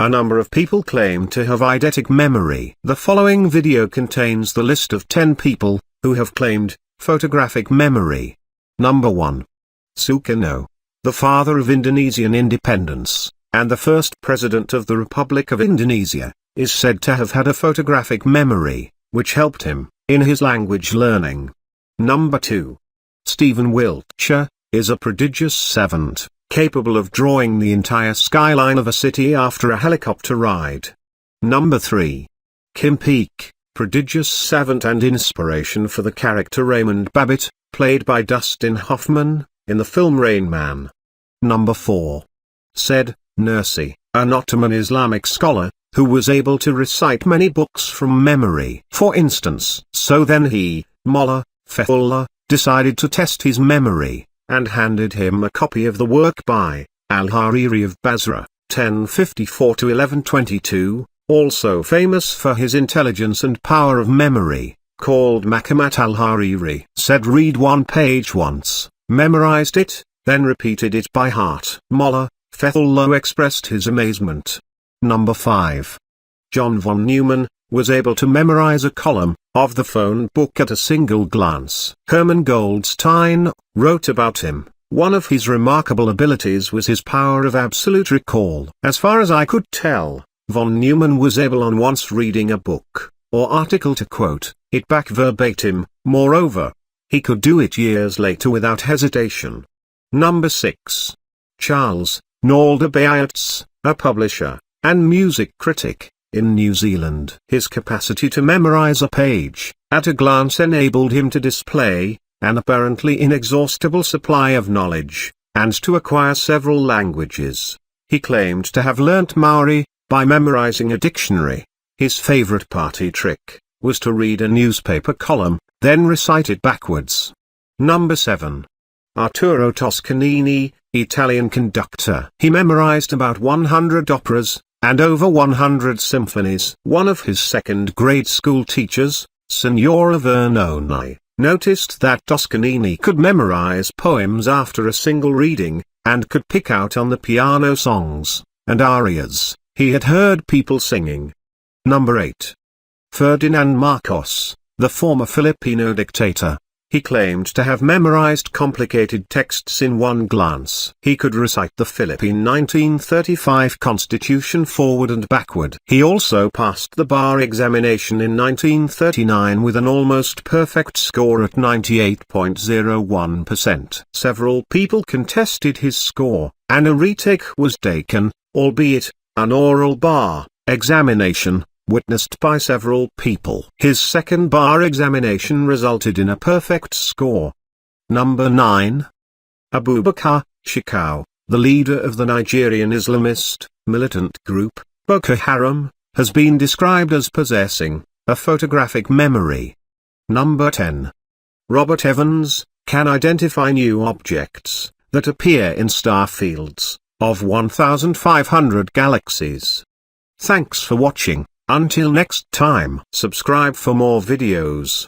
A number of people claim to have eidetic memory. The following video contains the list of 10 people who have claimed photographic memory. Number 1. Sukarno, the father of Indonesian independence, and the first president of the Republic of Indonesia, is said to have had a photographic memory, which helped him in his language learning. Number 2. Stephen Wiltshire is a prodigious savant, capable of drawing the entire skyline of a city after a helicopter ride. Number 3. Kim Peek, prodigious savant and inspiration for the character Raymond Babbitt, played by Dustin Hoffman, in the film Rain Man. Number 4. Said Nursi, an Ottoman Islamic scholar, who was able to recite many books from memory. For instance, so then he, Mullah Fethullah, decided to test his memory, and handed him a copy of the work by Al Hariri of Basra, 1054–1122, also famous for his intelligence and power of memory, called Mohammed Al Hariri. Said read one page once, memorized it, then repeated it by heart. Mullah Fethullah expressed his amazement. Number 5. John von Neumann was able to memorize a column of the phone book at a single glance. Hermann Goldstein wrote about him. One of his remarkable abilities was his power of absolute recall. As far as I could tell, von Neumann was able on once reading a book or article to quote it back verbatim. Moreover, he could do it years later without hesitation. Number 6. Charles Nalder Bayats, a publisher and music critic in New Zealand. His capacity to memorize a page at a glance enabled him to display an apparently inexhaustible supply of knowledge, and to acquire several languages. He claimed to have learnt Maori by memorizing a dictionary. His favorite party trick was to read a newspaper column, then recite it backwards. Number 7. Arturo Toscanini, Italian conductor. He memorized about 100 operas and over 100 symphonies. One of his second-grade school teachers, Signora Vernoni, noticed that Toscanini could memorize poems after a single reading, and could pick out on the piano songs and arias he had heard people singing. Number 8. Ferdinand Marcos, the former Filipino dictator. He claimed to have memorized complicated texts in one glance. He could recite the Philippine 1935 Constitution forward and backward. He also passed the bar examination in 1939 with an almost perfect score at 98.01%. Several people contested his score, and a retake was taken, albeit an oral bar examination witnessed by several people. His second bar examination resulted in a perfect score. Number 9. Abubakar Shekau, the leader of the Nigerian Islamist militant group, Boko Haram, has been described as possessing a photographic memory. Number 10. Robert Evans can identify new objects that appear in star fields of 1,500 galaxies. Thanks for watching. Until next time, subscribe for more videos.